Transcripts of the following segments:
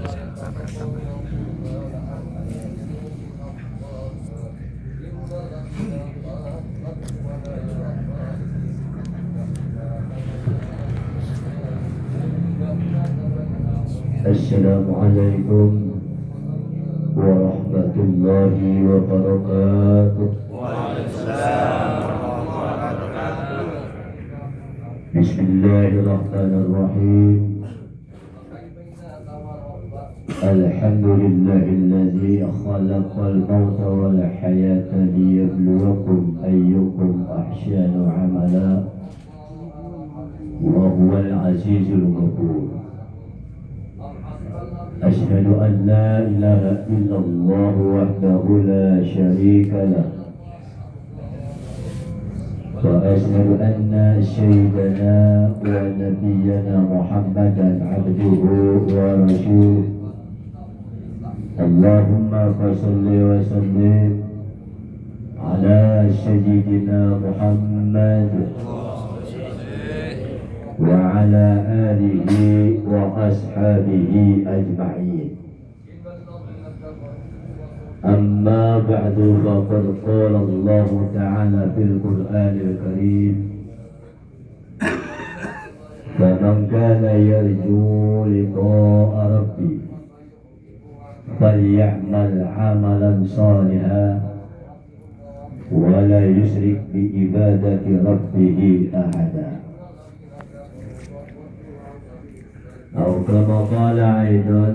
Assalamualaikum warahmatullahi wabarakatuh. Bismillahirrahmanirrahim. Alhamdulillahilladzi khalaqal mauta wal hayata liyabluwakum ayyukum ahsanu amala wa huwal azizul ghafur. أشهد أن لا إله إلا الله وحده لا شريك له وأشهد أن سيدنا ونبينا محمدا عبده ورسوله اللهم صل وسلم على سيدنا محمد وعلى آله وأصحابه أجمعين. أما بعد فقد قال الله تعالى في القرآن الكريم فمن كان يرجو لقاء ربه فليعمل عملا صالحا ولا يشرك بعبادة ربه أحدا. أو كما قال أيضا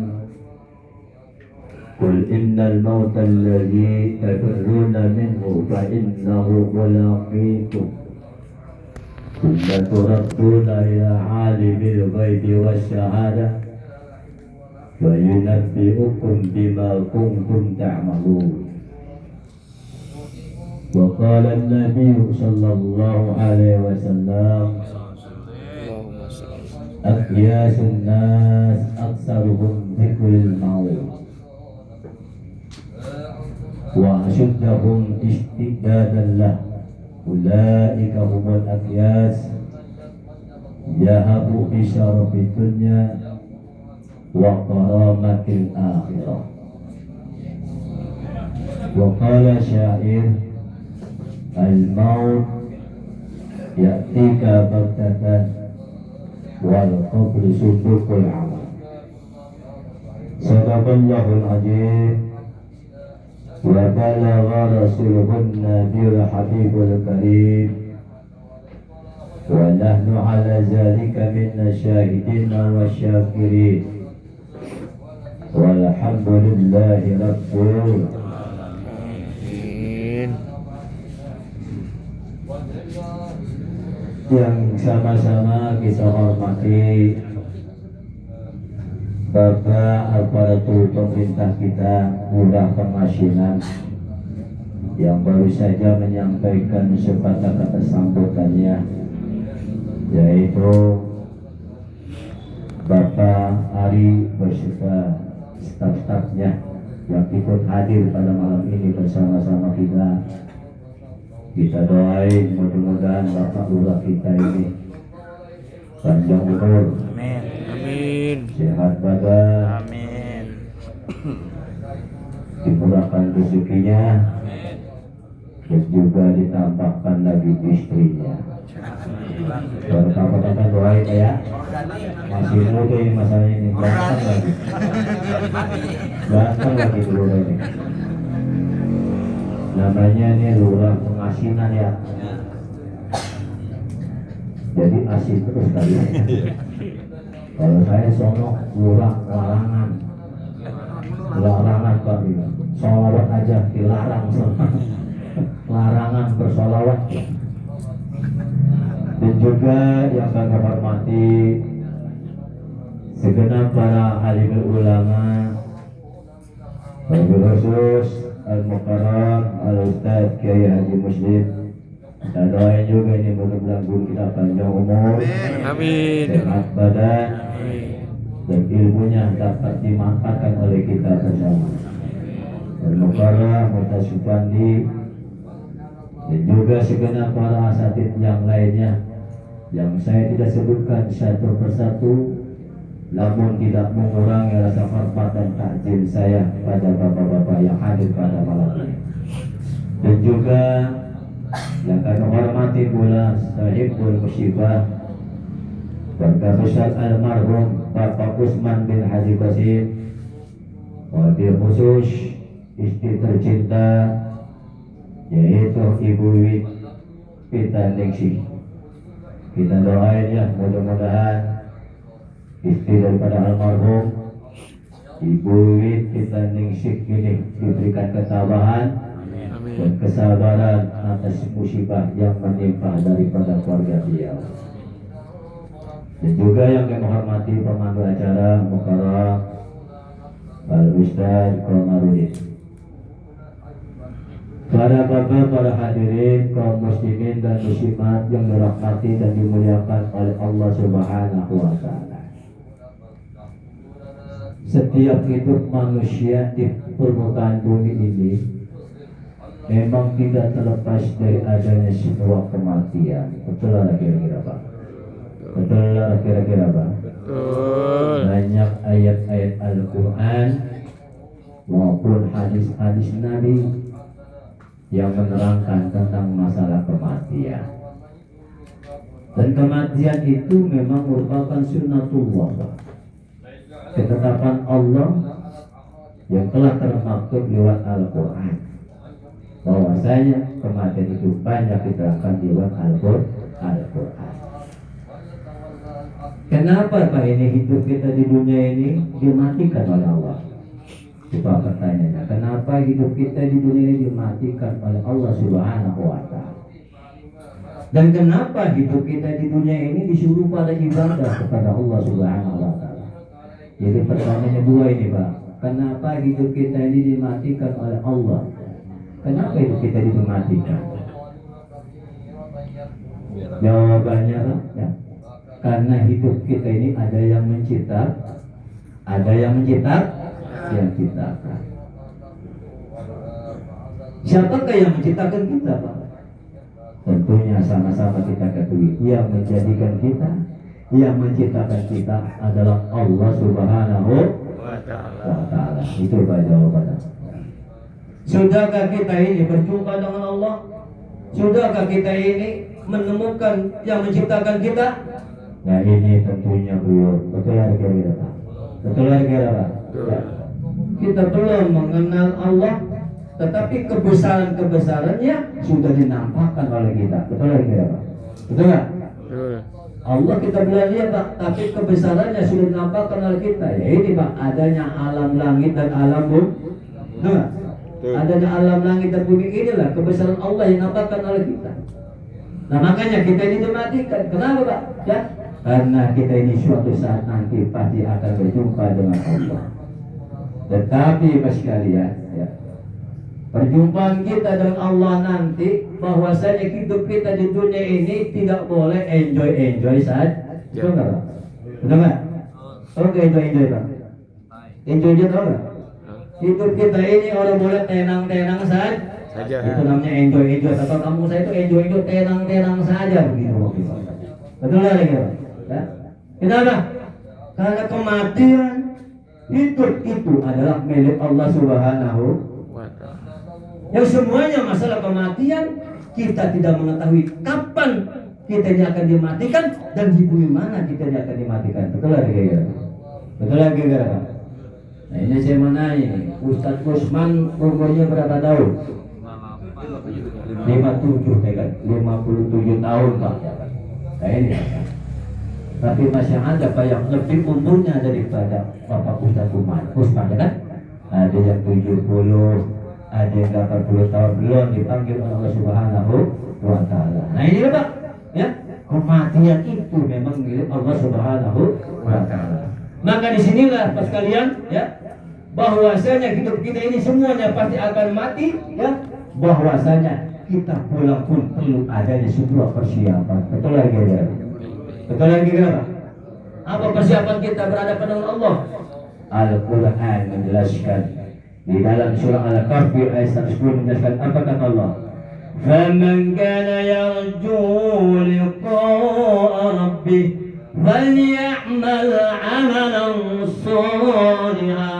قل إن الموت الذي تفرون منه فإنه ملاقيكم ثم تردون إلى عالم الغيب والشهادة فينبئكم بما كنتم تعملون. وقال النبي صلى الله عليه وسلم أقياس الناس أكثرهم ذكر الموت وأشدهم اشتدادا له أولئك هم الأقياس ذهبوا بشرف الدنيا وكرامة الآخرة. وقال شاعر الموت يأتيك بغتة والقبر صندوق العمل. Sadaqallahul azim wa balagha rasulun nabiyul habibul karim wa nahnu ala zalika minna syahidin wa syakirin walhamdulillahi rabbil alamin. Yang sama-sama kita hormati Bapak aparatur pemerintah kita, Lurah Pengasinan, yang baru saja menyampaikan sepatah kata sambutannya, yaitu Bapak Ari beserta staf-stafnya yang ikut hadir pada malam ini bersama-sama kita. Kita doain mudah-mudahan Bapak Lurah kita ini panjang umur, amin, amin, sehat badan, amin, dimurahkan rezekinya, amin, dan juga ditambahkan lagi istrinya. Berkata-kata doain ya, masih muda ini masalah ini, ganteng lagi dulu ini. Namanya ini Lurah Pengasinan ya. Jadi asik terus kali ya. Kalau saya sono Lurah Larangan. Larangan Pak. Sholawat aja dilarang. Larangan bersolawat. Dan juga yang kami hormati segenap para alim ulama, wabil khusus Al-Mukarram Al-Ustadz Kiai Haji Muslim. Kita doain juga ini mudah-mudahan guru kita panjang umur, amin, sehat badan, dan ilmunya dapat dimanfaatkan oleh kita bersama. Al-Mukarram Ustadz Supandi dan juga segenap para asatidz yang lainnya yang saya tidak sebutkan satu persatu, namun tidak mengurangi rasa hormat izin saya pada bapak-bapak yang hadir pada malam ini, dan juga yang kami hormati pula sahibul musibah keluarga besar almarhum Bapak Usman bin Haji Qasim, wabil khusus istri tercinta yaitu Ibu Wit Pitaningsih. Kita doain ya, mudah-mudahan istri daripada almarhum Ibu Wit Pitaningsih ini diberikan ketabahan dan kesabaran atas musibah yang menimpa daripada keluarga beliau. Dan juga yang kami hormati pemandu acara Mukarram Al-Ustaz Komarudin. Para bapak, para hadirin, kaum muslimin dan muslimat yang dirahmati dan dimuliakan oleh Allah Subhanahu wa Ta'ala. Setiap hidup manusia di permukaan bumi ini memang tidak terlepas dari adanya sebuah kematian. Betul lah kira-kira Pak? Betul lah kira-kira Pak? Banyak ayat-ayat Al-Quran maupun hadis-hadis Nabi yang menerangkan tentang masalah kematian. Dan kematian itu memang merupakan sunnatullah, Pak. Ketetapan Allah yang telah termaktub lewat Al-Quran, bahwasanya kematian itu banyak diterangkan lewat Al-Quran. Kenapa Pak ini hidup kita di dunia ini dimatikan oleh Allah? Coba pertanyaannya, kenapa hidup kita di dunia ini dimatikan oleh Allah Subhanahu wa Ta'ala? Dan kenapa hidup kita di dunia ini disuruh pada ibadah kepada Allah Subhanahu wa Ta'ala? Jadi pertanyaannya dua ini Pak. Kenapa hidup kita ini dimatikan oleh Allah? Kenapa hidup kita dimatikan? Jawabannya ya, karena hidup kita ini ada yang mencipta, ada yang ciptakan. Siapakah yang menciptakan kita, Pak? Tentunya sama-sama kita ketahui, yang menjadikan kita, yang menciptakan kita adalah Allah Subhanahu wa Ta'ala. Itu Pak jawabannya. Sudahkah kita ini berjumpa dengan Allah? Sudahkah kita ini menemukan yang menciptakan kita? Nah ini tentunya belum. Betul lah kira-kira Pak? Betul lah kira-kira Pak? Ya. Kita belum mengenal Allah, tetapi kebesaran-kebesarannya sudah dinampakkan oleh kita. Betul lah kira-kira Pak? Betul nggak? Allah kita belum lihat Pak, tapi kebesarannya sudah dinampakkan oleh kita. Ya ini Pak, adanya alam langit dan alam bumi. Betul nggak? Adanya alam langit dan bumi, inilah kebesaran Allah yang dinampakkan oleh kita. Nah makanya kita ini dimatikan. Kenapa Pak? Ya, karena kita ini suatu saat nanti pasti akan berjumpa dengan Allah. Tetapi Pak sekalian, ya, perjumpaan kita dengan Allah nanti, bahwasanya hidup kita di dunia ini tidak boleh enjoy saja. Betul nggak Pak? Betul nggak? Oke, enjoy Pak. Enjoy tahu nggak? Hidup kita ini orang boleh tenang saja. Itu namanya enjoy. Atau kampung saya itu enjoy tenang saja begitu. Betul nggak ya? Kenapa? Karena kematian, hidup itu adalah milik Allah Subhanahu wa Ta'ala. Yang semuanya masalah kematian, kita tidak mengetahui kapan kita ini akan dimatikan dan di bumi mana kita ini akan dimatikan. Betul lagi kira-kira? Betul lagi kira-kira? Nah ini saya mau nanya, Ustadz Usman umurnya berapa tahun? 57 tahun Pak. Nah ini Pak. Tapi masih ada Pak yang lebih umurnya daripada Bapak Ustadz Usman ya kan? Ada yang 70, ada yang 80 tahun belum dipanggil oleh Allah Subhanahu wa Ta'ala. Nah ini Pak, ya, kematian itu memang milik Allah Subhanahu wa Ta'ala. Maka disinilah Pak sekalian, ya, bahwasanya hidup kita ini semuanya pasti akan mati, ya, bahwasanya kita pulang pun perlu adanya sebuah persiapan. Betul lagi ya? Betul lagi kenapa? Apa persiapan kita berhadapan dengan Allah? Al-Quran menjelaskan di dalam surah Al-Kahfi ayat 110 menjelaskan apa kata Allah? فَمَنْ كَانَ يَرْجُو لِقَاءَ رَبِّهِ فَلْيَعْمَلْ عَمَلًا صَالِحًا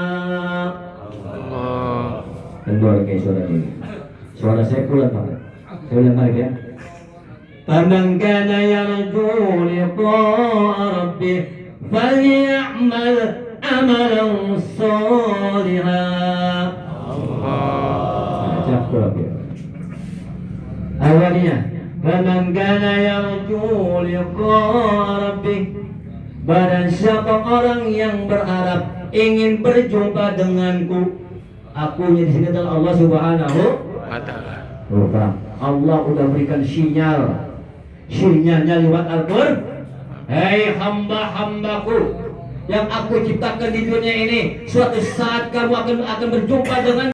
Kendor kayak suara ini. Suara saya pulang banget. Saya ulang balik ya. فمن كان يرجو لقاء ربه فليعمل عملا صالحا. Awalnya, فمن كان يرجو لقاء ربه, barang siapa orang yang berharap ingin berjumpa denganku, akunya di sini adalah Allah Subhanahu wa Ta'ala. Allah udah berikan sinyalnya lewat Al-Qur'an. Hei hamba-hambaku yang aku ciptakan di dunia ini, suatu saat kamu akan berjumpa dengan